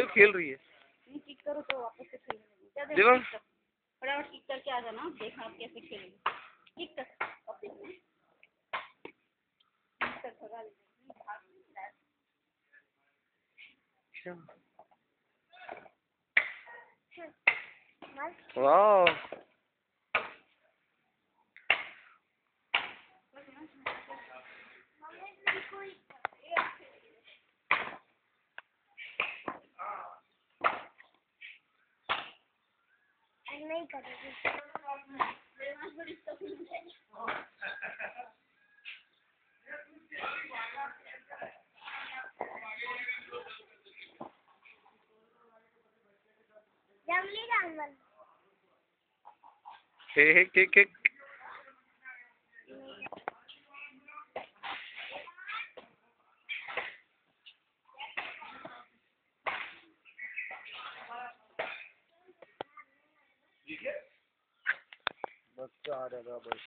खेल रही है। किक करो तो वापस से खेलने देखो फटाफट किक करके आ जाना, देखना आप कैसे खेलेंगे। किक कर अब देखना वाह नहीं करेगी। जंगली जानवर किक बच्चा आ रहा है।